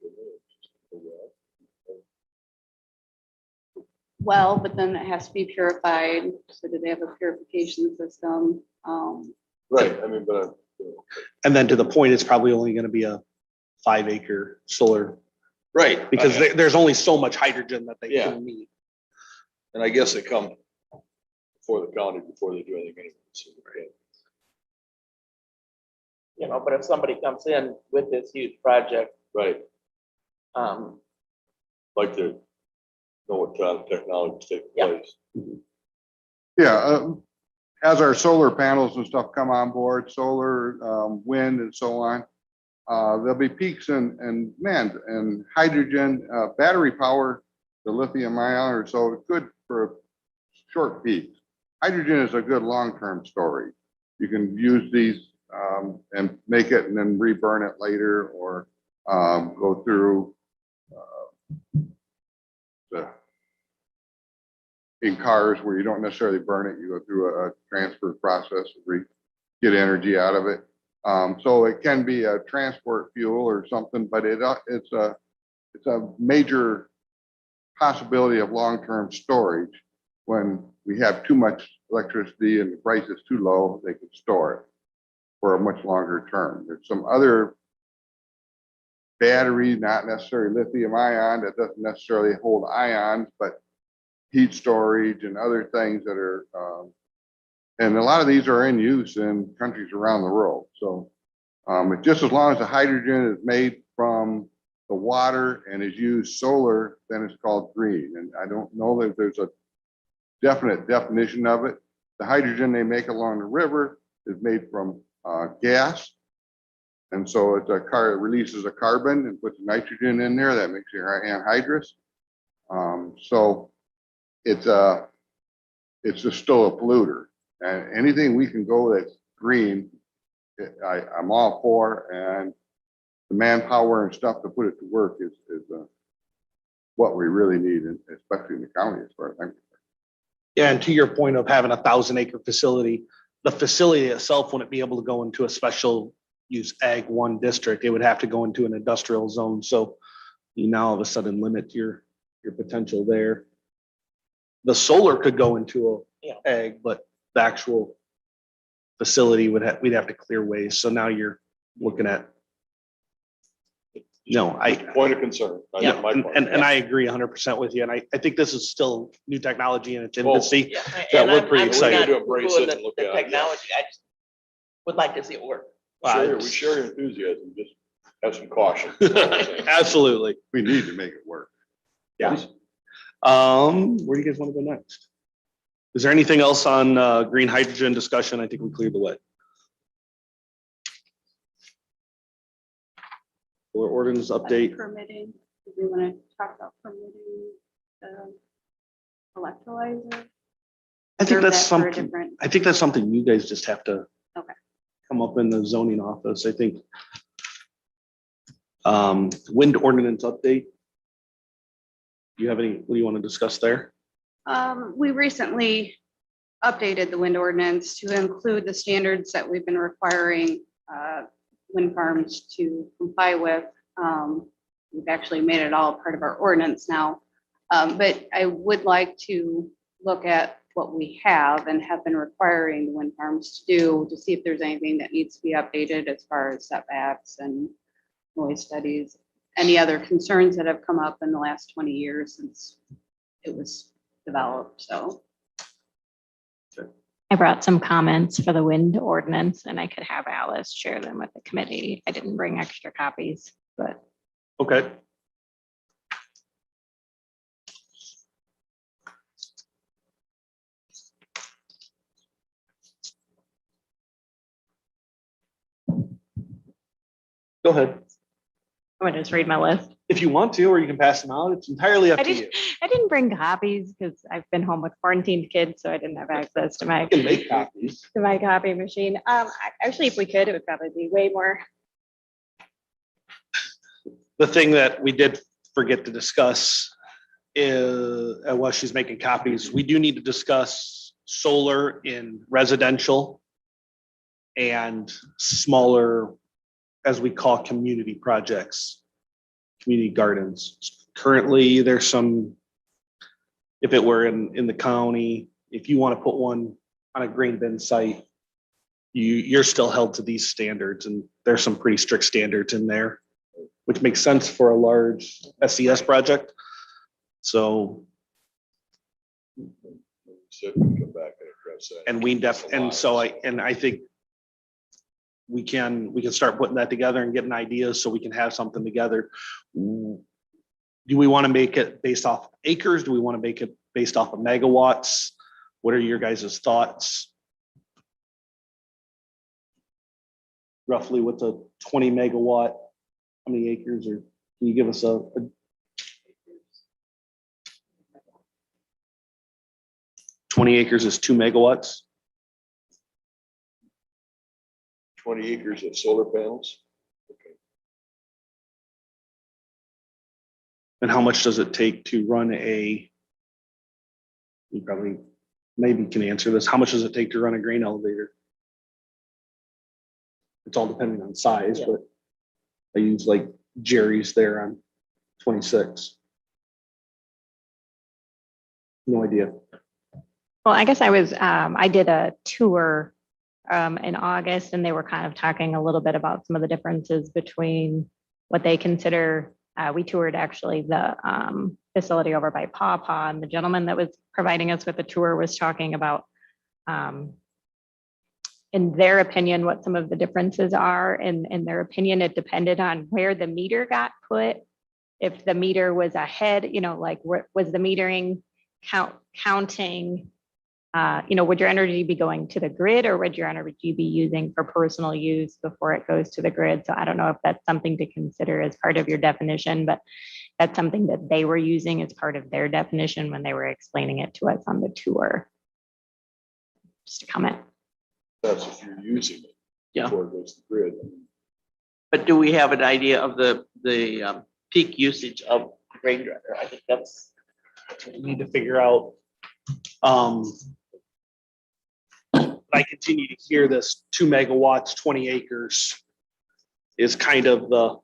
for them. Well, but then it has to be purified. So do they have a purification system? Right, but. And then to the point, it's probably only going to be a 5-acre solar Right. because there's only so much hydrogen that they Yeah. can need. And I guess they come before the county before they do anything anyway. So, But if somebody comes in with this huge project, right, um, like to know what kind of technology is taking Yeah. place. Yeah, as our solar panels and stuff come on board, solar, wind and so on, there'll be peaks and hydrogen, battery power, the lithium ion or so good for short peaks. Hydrogen is a good long-term story. You can use these and make it and then reburn it later or go through in cars where you don't necessarily burn it, you go through a transfer process where you get energy out of it. So it can be a transport fuel or something, but it's a major possibility of long-term storage. When we have too much electricity and the price is too low, they can store it for a much longer term. There's some other battery, not necessarily lithium ion, that doesn't necessarily hold ions, but heat storage and other things that are, and a lot of these are in use in countries around the world. So it's just as long as the hydrogen is made from the water and is used solar, then it's called green. And I don't know that there's a definite definition of it. The hydrogen they make along the river is made from gas. And so it's it releases a carbon and puts nitrogen in there that makes it anhydrous. So it's just still a polluter. And anything we can go that's green, I'm all for. And the manpower and stuff to put it to work is what we really need, especially in the county as far as I'm concerned. Yeah, and to your point of having a 1,000-acre facility, the facility itself wouldn't be able to go into a special use Ag 1 district. It would have to go into an industrial zone. So you now all of a sudden limit your potential there. The solar could go into a Ag, but the actual facility we'd have to clear waste. So now you're looking at, Point of concern. Yeah, and I agree 100% with you. And I think this is still new technology in its infancy. Yeah, Yeah, and we're I'm- pretty I'm excited not to embrace poo-pooing it and look the at it, yeah. technology. I just would like to see it work. Sure, we share your enthusiasm, just have some caution. Absolutely. We need to make it work. Yeah. Where do you guys want to go next? Is there anything else on green hydrogen discussion? I think we cleared the way. Or ordinance update. Permitting, do we want to talk about permitting electrolyzer? I think Or that's that for a something, different- I think that's something you guys just have to Okay. come up in the zoning office, I think. Wind ordinance update. Do you have any, what do you want to discuss there? We recently updated the wind ordinance to include the standards that we've been requiring wind farms to comply with. We've actually made it all part of our ordinance now. But I would like to look at what we have and have been requiring the wind farms to do to see if there's anything that needs to be updated as far as setbacks and noise studies, any other concerns that have come up in the last 20 years since it was developed. So I brought some comments for the wind ordinance and I could have Alice share them with the committee. I didn't bring extra copies, but Okay. Go ahead. I'm gonna just read my list. If you want to, or you can pass them out. It's entirely up I to you. didn't bring copies because I've been home with quarantined kids, so I didn't have access to my You can make copies. copy machine. Actually, if we could, it would probably be way more. The thing that we did forget to discuss is, while she's making copies, we do need to discuss solar in residential and smaller, as we call community projects, community gardens. Currently, there's some, if it were in the county, if you want to put one on a green bin site, you're still held to these standards, and there's some pretty strict standards in there, which makes sense for a large SES project. So, So we can come back and address that. and I think we can start putting that together and getting ideas so we can have something together. Do we want to make it based off acres? Do we want to make it based off of megawatts? What are your guys' thoughts? Roughly with a 20 megawatt, how many acres, or can you give us a 20 acres is 2 megawatts? 20 acres of solar panels. Okay. And how much does it take to run you probably, maybe can answer this. How much does it take to run a grain elevator? It's all depending on size, but I use like Jerry's there on 26. No idea. Well, I guess I did a tour in August, and they were kind of talking a little bit about some of the differences between what they consider. We toured actually the facility over by Paw Paw, and the gentleman that was providing us with the tour was talking about, in their opinion, what some of the differences are. In their opinion, it depended on where the meter got put. If the meter was ahead, like was the metering counting, would your energy be going to the grid, or would your energy be using for personal use before it goes to the grid? So I don't know if that's something to consider as part of your definition, but that's something that they were using as part of their definition when they were explaining it to us on the tour. Just a comment. That's if you're using it. Yeah. Before it goes to the grid. But do we have an idea of the peak usage of grain dryer? I think that's. We need to figure out. I continue to hear this 2 megawatts, 20 acres is kind of the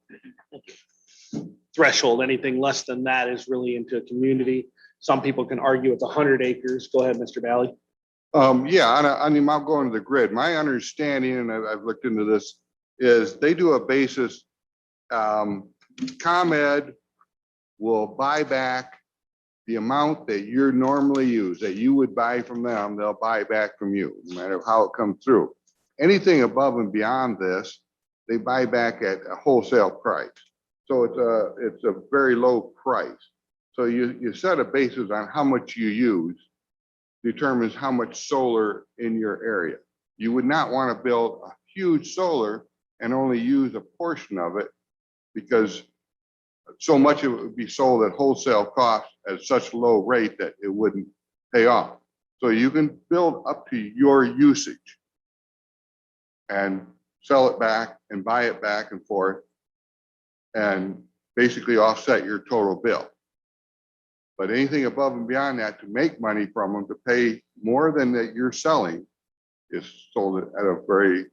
threshold. Anything less than that is really into a community. Some people can argue it's 100 acres. Go ahead, Mr. Valley. Yeah, on the amount going to the grid, my understanding, and I've looked into this, is they do a basis. ComEd will buy back the amount that you're normally use, that you would buy from them, they'll buy back from you, no matter how it comes through. Anything above and beyond this, they buy back at a wholesale price. So it's a very low price. So you set a basis on how much you use, determines how much solar in your area. You would not want to build a huge solar and only use a portion of it, because so much of it would be sold at wholesale cost at such low rate that it wouldn't pay off. So you can build up to your usage and sell it back and buy it back and forth and basically offset your total bill. But anything above and beyond that, to make money from them, to pay more than that you're selling, is sold at a very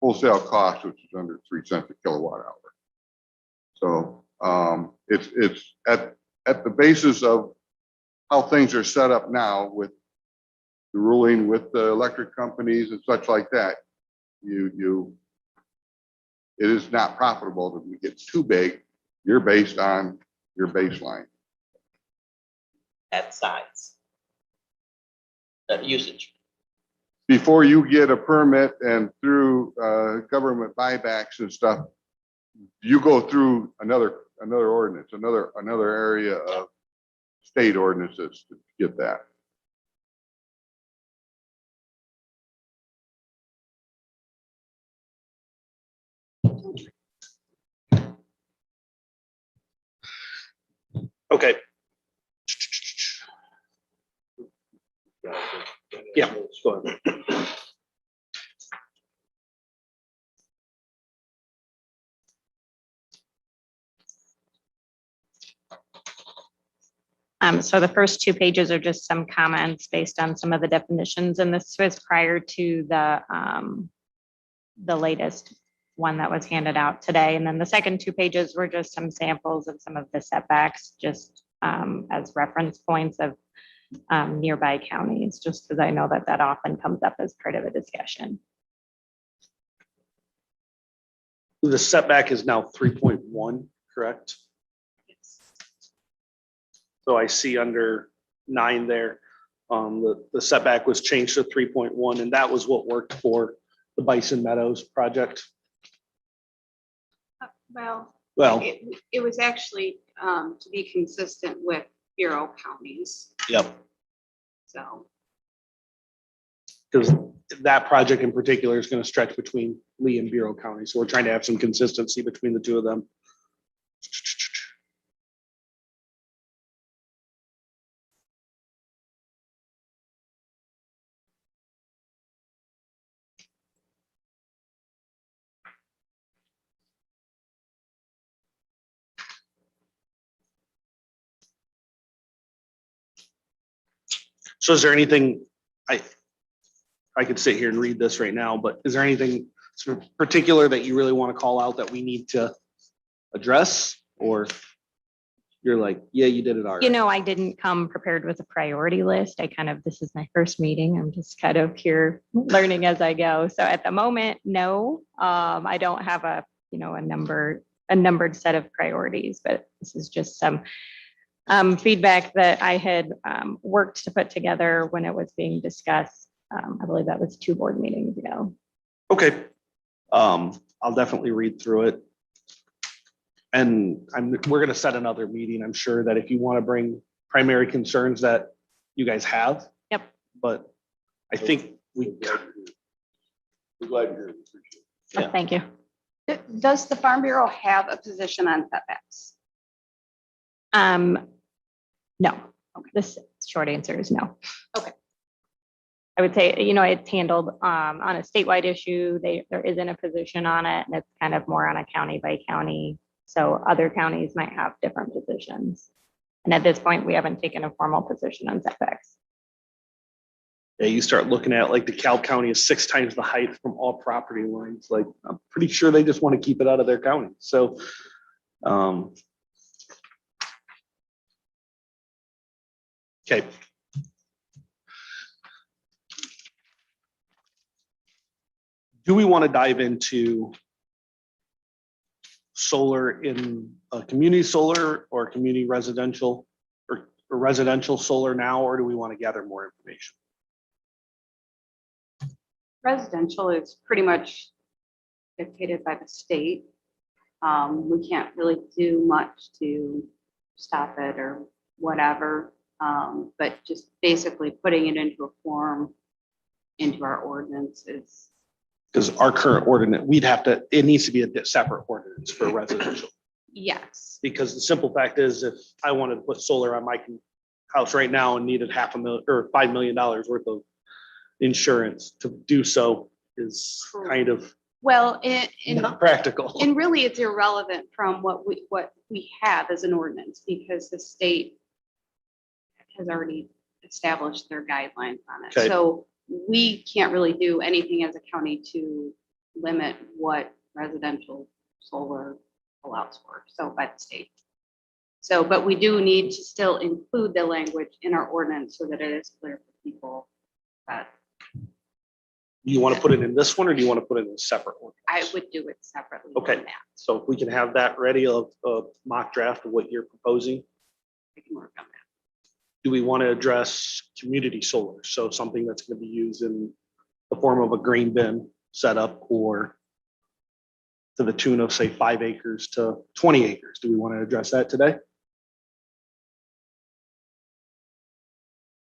wholesale cost, which is under 3 cents a kilowatt hour. So it's at the basis of how things are set up now with the ruling with the electric companies and such like that. It is not profitable to get too big. You're based on your baseline. At size. That usage. Before you get a permit and through government buybacks and stuff, you go through another ordinance, another area of state ordinances to get that. Okay. Yeah, go ahead. So the first 2 pages are just some comments based on some of the definitions, and this was prior to the latest one that was handed out today. And then the second 2 pages were just some samples of some of the setbacks, just as reference points of nearby counties, just because I know that that often comes up as part of a discussion. The setback is now 3.1, correct? So I see under 9 there, the setback was changed to 3.1, and that was what worked for the Bison Meadows project. Well, it was actually to be consistent with Bureau counties. Yep. So. Because that project in particular is going to stretch between Lee and Bureau County. So we're trying to have some consistency between the 2 of them. So is there anything, I could sit here and read this right now, but is there anything sort of particular that you really want to call out that we need to address? Or you're like, yeah, you did it already? You know, I didn't come prepared with a priority list. This is my first meeting. I'm just kind of here learning as I go. So at the moment, no, I don't have a numbered set of priorities, but this is just some feedback that I had worked to put together when it was being discussed. I believe that was 2 board meetings ago. Okay. I'll definitely read through it. And we're gonna set another meeting. I'm sure that if you want to bring primary concerns that you guys have. Yep. But I think we, We're glad you're here. We appreciate it. Oh, Yeah. thank you. Does the Farm Bureau have a position on setbacks? No. This short answer is no. Okay. I would say, it's handled on a statewide issue. There isn't a position on it, and it's kind of more on a county by county. So other counties might have different positions. And at this point, we haven't taken a formal position on setbacks. yeah, you start looking at like the Cal County is 6 times the height from all property lines. Like, I'm pretty sure they just want to keep it out of their county. So, okay. Do we want to dive into solar in community solar or community residential or residential solar now, or do we want to gather more information? Residential is pretty much dictated by the state. We can't really do much to stop it or whatever, but just basically putting it into a form, into our ordinance is. Because our current ordinance, it needs to be a separate ordinance for residential. Yes. Because the simple fact is, if I wanted to put solar on my house right now and needed $500,000 or $5 million worth of insurance to do so is kind of Well, not practical. and really it's irrelevant from what we have as an ordinance, because the state has already established their guidelines on it. Okay. So we can't really do anything as a county to limit what residential solar allows for, so by the state. So, but we do need to still include the language in our ordinance so that it is clear for people that You want to put it in this one, or do you want to put it in a separate one? I would do it separately. Okay. from that. So if we can have that ready, a mock draft of what you're proposing. We can work on that. Do we want to address community solar? So something that's going to be used in the form of a green bin setup, or to the tune of, say, 5 acres to 20 acres. Do we want to address that today?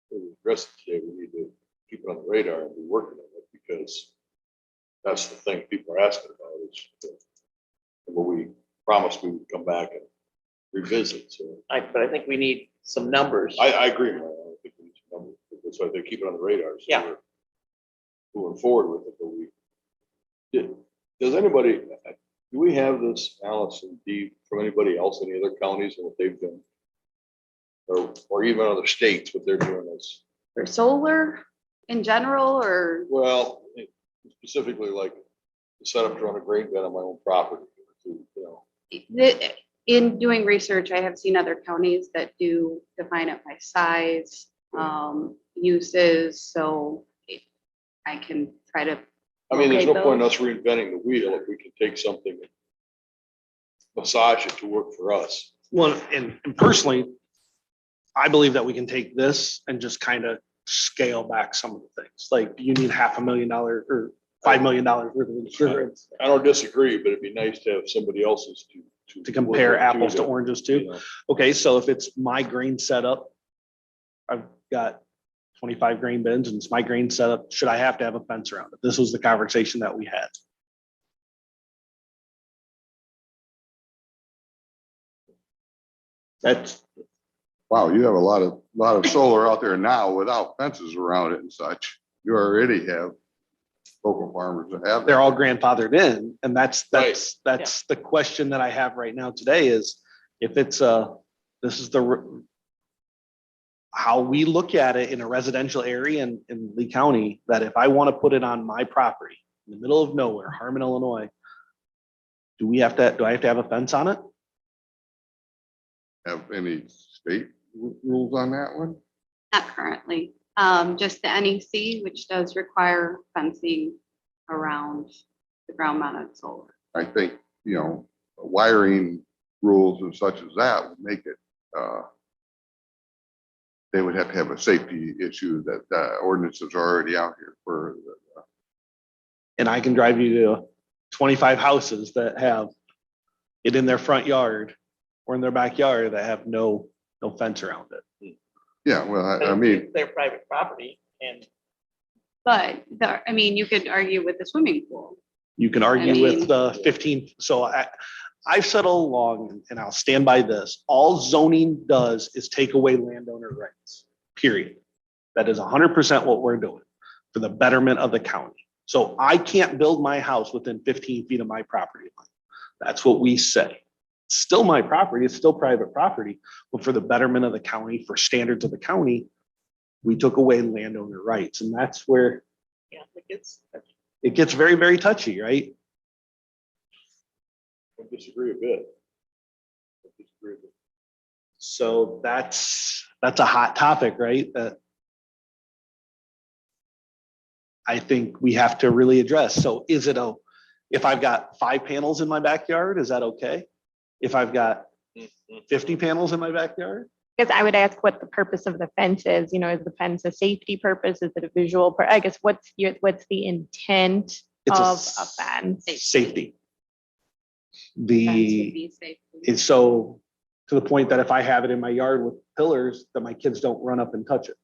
For the rest of today, we need to keep it on the radar and be working on it, because that's the thing people are asking about is what we promised we would come back and revisit. So But I think we need some numbers. I agree. I don't think we need some numbers. That's why they keep it on the radar. So Yeah. we're moving forward with it, but does anybody, do we have this, Allison, from anybody else, any other counties and what they've done? Or even other states, what they're doing is, For solar in general, or well, specifically like the setup to run a grain bin on my own property, in doing research, I have seen other counties that do define it by size, uses, so I can try to. I mean, there's locate no point in those. us reinventing the wheel if we can take something and massage it to work for us. Well, and personally, I believe that we can take this and just kind of scale back some of the things. Like, you need $500,000 or $5 million worth of insurance I don't disagree, but it'd be nice to have somebody else's to compare work apples to that, oranges you too. know. Okay, so if it's my grain setup, I've got 25 grain bins and it's my grain setup, should I have to have a fence around it? This was the conversation that we had. That's, Wow, you have a lot of solar out there now without fences around it and such. You already have local farmers that have. they're that. all grandfathered in, and that's the question that I have right now today is, if it's this is how we look at it in a residential area in Lee County, that if I want to put it on my property in the middle of nowhere, Harmon, Illinois, do I have to have a fence on it? Have any state rules on that one? Not currently, just the NEC, which does require fencing around the ground mounted solar. I think, wiring rules and such as that would make it, they would have to have a safety issue that ordinances are already out here for. And I can drive you to 25 houses that have it in their front yard or in their backyard that have no fence around it. Yeah, well, I But mean, it's their private property and But you could argue with the swimming pool. You can argue with the 15, so I've said all along, and I'll stand by this, all zoning does is take away landowner rights, period. That is 100% what we're doing for the betterment of the county. So I can't build my house within 15 feet of my property line. That's what we say. It's still my property, it's still private property, but for the betterment of the county, for standards of the county, we took away landowner rights, and that's where yeah, it gets very, very touchy, right? I disagree a bit. I disagree a bit. So that's a hot topic, right? That I think we have to really address. So is it if I've got 5 panels in my backyard, is that okay? If I've got 50 panels in my backyard? Because I would ask what the purpose of the fence is, is the fence a safety purpose? Is it a visual? I guess what's the intent It's of a fence? Safety. Fence would The, be safe. it's so to the point that if I have it in my yard with pillars, that my kids don't run up and touch it.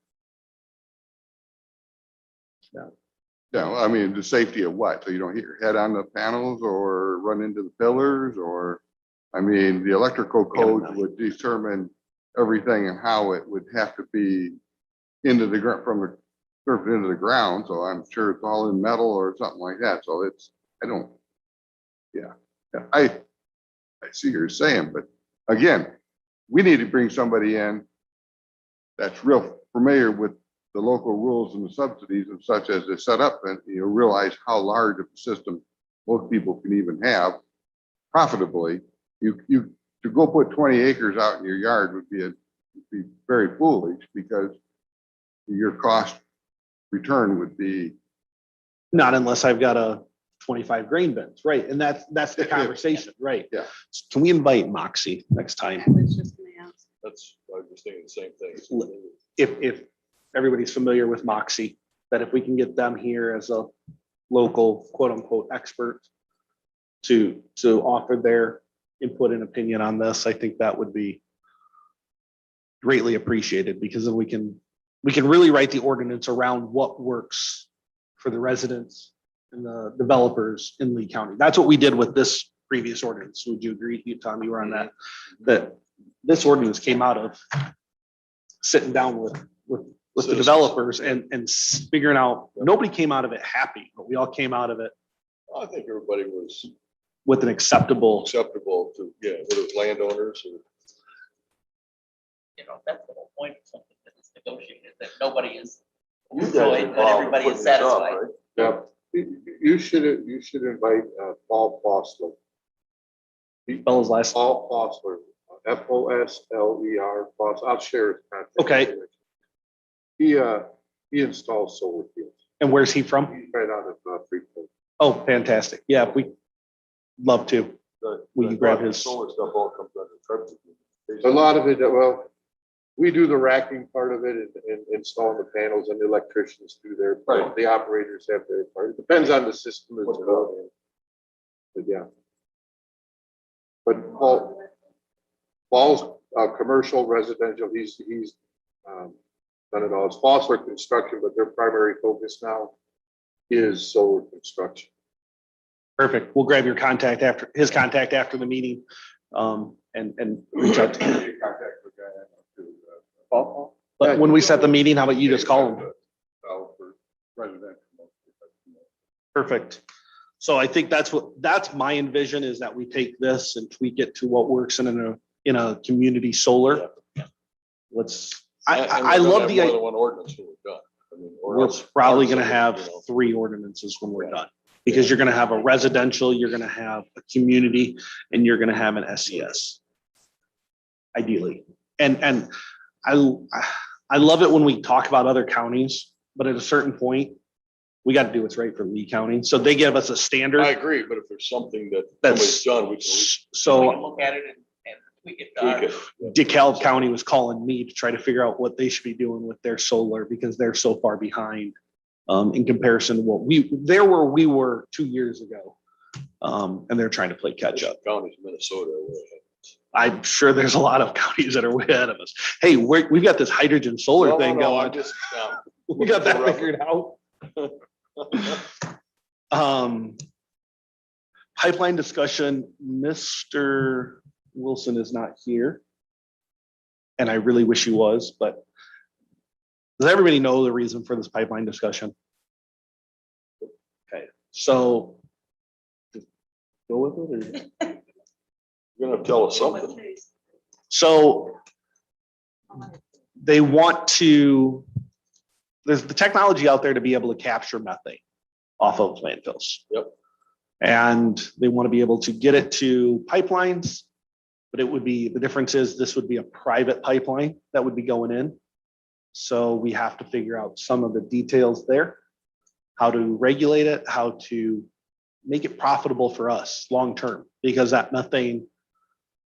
yeah, I mean, the safety of what? So you don't hit your head on the panels or run into the pillars or, I mean, the electrical code would determine everything and how it would have to be into the ground, from the surface into the ground. So I'm sure it's all in metal or something like that. So I see what you're saying, but again, we need to bring somebody in that's real familiar with the local rules and the subsidies and such as they're set up, and you realize how large of a system most people can even have profitably. To go put 20 acres out in your yard would be very foolish, because your cost return would be, Not unless I've got a 25 grain bins, right? And that's the conversation, right? Yeah. Can we invite Moxie next time? I was just gonna ask. I was thinking the same thing. If everybody's familiar with Moxie, that if we can get them here as a local quote unquote expert to offer their input and opinion on this, I think that would be greatly appreciated, because then we can really write the ordinance around what works for the residents and the developers in Lee County. That's what we did with this previous ordinance. Would you agree, Tom, you were on that? That this ordinance came out of sitting down with the developers and figuring out, nobody came out of it happy, but we all came out of it I think everybody was with an acceptable. acceptable to, whether it's landowners or. that's the whole point of something that is negotiated, that nobody is You guys destroyed, but involved everybody putting is this up, satisfied. right? Yeah, you should invite Paul Fosler. Spell his last. Paul Fosler, Fosler, I'll share his contact. Okay. He installs solar fields. And where's he from? He's right out of Freeport. Oh, fantastic. Yeah, we love to. We can grab his. Solar stuff all comes under subsidy. A lot of it, well, we do the racking part of it and installing the panels, and the electricians do their, Right. the operators have their part. It depends on the system as well. But yeah. But Paul's commercial, residential, he's done it all. It's Fosler Construction, but their primary focus now is solar construction. Perfect. We'll grab your contact his contact after the meeting. And reach out to him. But when we set the meeting, how about you just call him? Perfect. So I think that's my envision, is that we take this and tweak it to what works in a community solar. Let's I love the, More than one ordinance when we're done. I mean, or we're else- probably or gonna something, have you know. 3 ordinances when we're done. Because you're gonna have a residential, you're gonna have a community, and you're gonna have an SES. Ideally. And I love it when we talk about other counties, but at a certain point, we got to do what's right for Lee County. So they give us a I standard. agree, but if there's something that That's- somebody's done, we can We So can look at it and tweak it. to tweak our- it. DeKalb County was calling me to try to figure out what they should be doing with their solar because they're so far behind in comparison to what they're where we were 2 years ago. And they're trying to play catch up. Counties, Minnesota. I'm sure there's a lot of counties that are way ahead of us. Hey, we've got this hydrogen solar No, no, thing no, I'm going. just, We got that figured out. Pipeline discussion, Mr. Wilson is not here. And I really wish he was, but does everybody know the reason for this pipeline discussion? Okay, so just go with it or? You're gonna tell us something. So they want to, there's the technology out there to be able to capture methane off of landfills. Yep. And they want to be able to get it to pipelines, but it would be, the difference is this would be a private pipeline that would be going in. So we have to figure out some of the details there, how to regulate it, how to make it profitable for us long-term, because that methane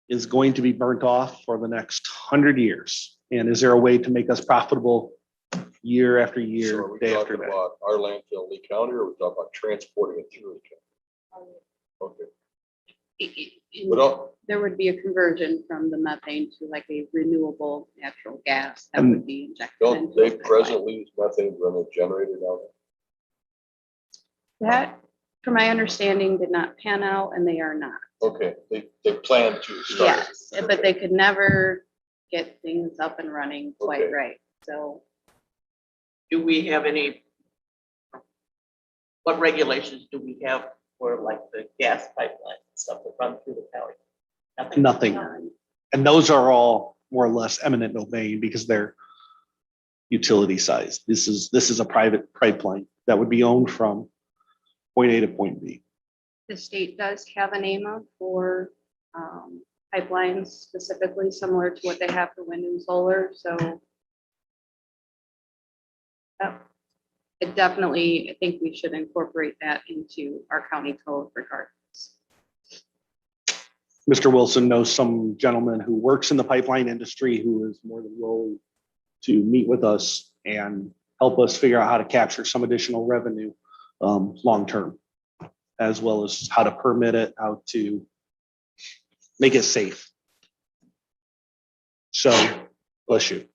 is going to be burnt off for the next 100 years. And is there a way to make us profitable year after So year, are we day after talking day? about our landfill in Lee County, or are we talking about transporting it through Lee County? Okay, but There would be a conversion from the methane to like a renewable natural gas that would be injected. don't into they a pipeline. presently use methane when they're generated out That, from my understanding, did not pan out and they are not. there? Okay, they plan to start. Yes, but they could never get things up and running quite Okay. right. So Do we have any? What regulations do we have for like the gas pipeline and stuff that run through the county? Nothing. And those are all more or less eminent domain because they're utility size. This is a private pipeline that would be owned from point A to point B. the state does have an AMA for pipelines specifically similar to what they have for wind and solar, so. It definitely, I think we should incorporate that into our county code regardless. Mr. Wilson knows some gentleman who works in the pipeline industry who is more than willing to meet with us and help us figure out how to capture some additional revenue long-term, as well as how to permit it, how to make it safe. So, bless you.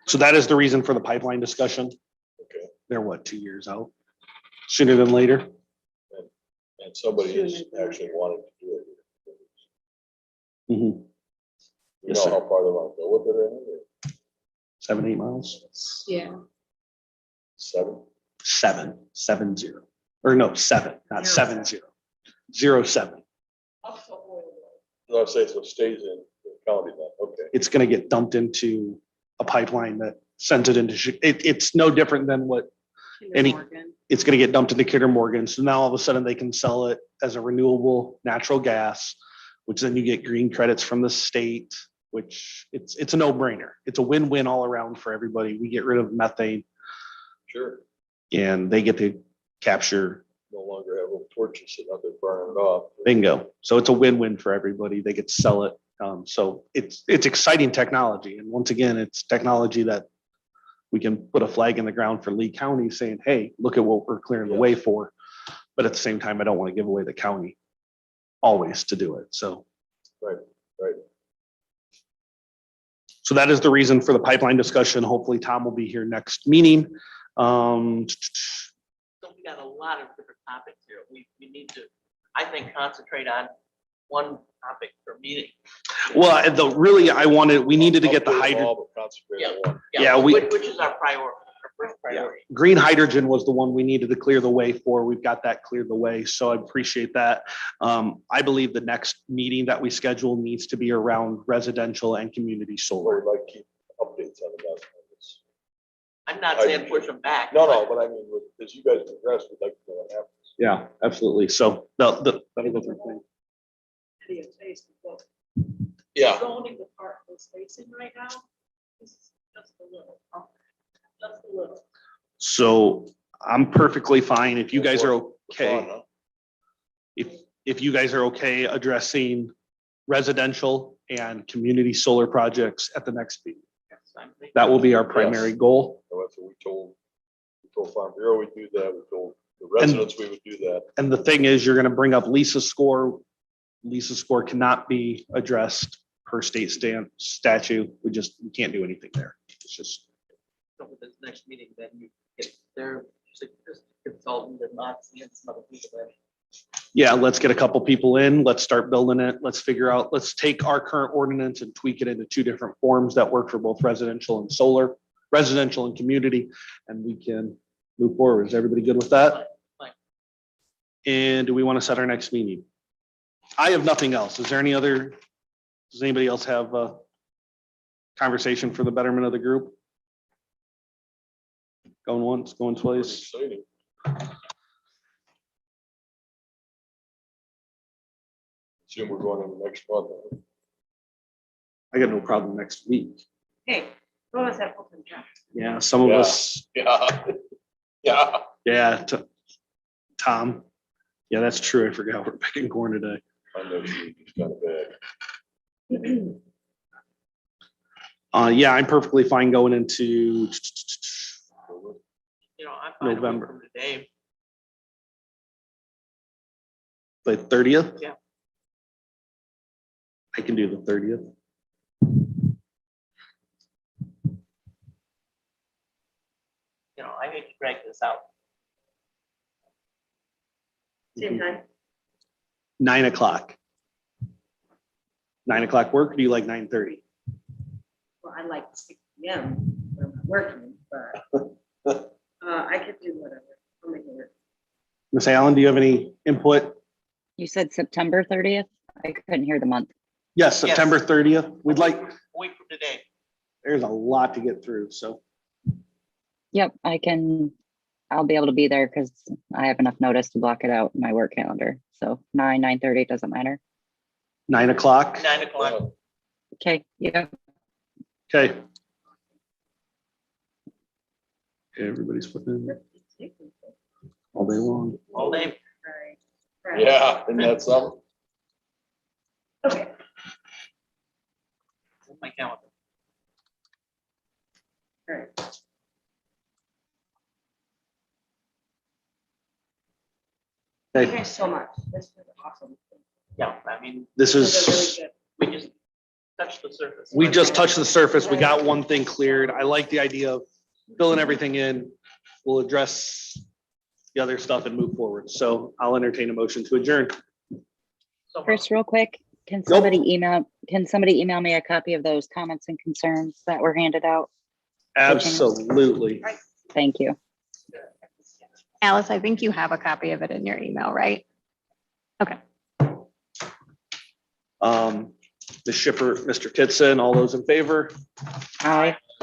So that is the reason for the pipeline discussion. Okay, They're what, 2 years out? Sooner than later? and somebody is actually wanting to do it. Mhm. You Yes, know sir. how far they want to go with it, or 7, 8 miles? Yeah. 7? 770, or no, 7, not 70. 07. I'll say so it stays in the county then, okay. It's gonna get dumped into a pipeline that sends it into, it's no different than what, Any- Morgan. it's gonna get dumped into Kinder Morgan. So now all of a sudden they can sell it as a renewable natural gas, which then you get green credits from the state, which it's a no-brainer. It's a win-win all around for everybody. We get rid of methane Sure, and they get to capture no longer have little torches sitting out there burning it off. bingo. So it's a win-win for everybody. They get to sell it. So it's exciting technology. And once again, it's technology that we can put a flag in the ground for Lee County saying, hey, look at what we're clearing the way for. But at the same time, I don't want to give away the county always to do it. So. Right, right. So that is the reason for the pipeline discussion. Hopefully Tom will be here next meeting. So we got a lot of different topics here. We need to, I think, concentrate on one topic per meeting. Well, we needed to get the hydrogen. All but concentrate on one. Yeah, we- Which is our priority. first priority. Green hydrogen was the one we needed to clear the way for. We've got that cleared the way, so I appreciate that. I believe the next meeting that we schedule needs to be around residential and community solar. Or like keep updates on the. I'm not saying push them back. No, but I mean, as you guys progress, we'd like to know what happens. Yeah, absolutely. So that'll go through plan. Yeah. Zoning department is facing right now, this is just a little, just a little. So I'm perfectly fine if you guys are okay. Huh? If you guys are okay addressing residential and community solar projects at the next meeting. That will be our primary goal. So that's what we told Farm Bureau we'd do that. We told the residents we would do that. And the thing is, you're gonna bring up Lisa's score. Lisa's score cannot be addressed per state statute. We can't do anything there. It's just, So with this next meeting, then you get their consultant and not seeing some other people there. yeah, let's get a couple people in. Let's start building it. Let's figure out, let's take our current ordinance and tweak it into 2 different forms that work for both residential and solar, residential and community, and we can move forward. Is everybody good with that? Fine. And do we want to set our next meeting? I have nothing else. Is there any other, does anybody else have a conversation for the betterment of the group? Going once, going Pretty twice. exciting. Assume we're going in the next month. huh? I got no problem next week. Hey, what was that open job? Yeah, some of Yeah. us, Yeah. Yeah. yeah, Tom. Yeah, that's true. I forgot we're picking corn today. I know she's kind of bad. Yeah, I'm perfectly fine going into You know, I'm fine November. from today. the 30th. Yeah. I can do the 30th. You know, I hate to drag this out. Same time? 9 o'clock. 9 o'clock work, or do you like 9:30? Well, I like 6 PM when I'm working, but I could do whatever. I'll make it work. Miss Allen, do you have any input? You said September 30th? I couldn't hear the month. Yes, September 30th. We'd like, Week from today. there's a lot to get through, so. Yep, I'll be able to be there because I have enough notice to block it out in my work calendar. So 9:30, doesn't matter. 9 o'clock. 9 o'clock. Okay, yeah. Okay. Okay, everybody's putting in all day long. All day. Right. Yeah, and that's something. Okay. My calendar. All right. Thank you Okay, guys so much. This was awesome. Yeah, I mean, this This is, is really we just touched the surface. we just touched the surface. We got one thing cleared. I like the idea of filling everything in. We'll address the other stuff and move forward. So I'll entertain a motion to adjourn. So First, real quick, can somebody email me a copy of those comments and concerns that were handed out? Absolutely. Thank you. Alice, I think you have a copy of it in your email, right? Okay. The shipper, Mr. Kitson, all those in favor? Aye.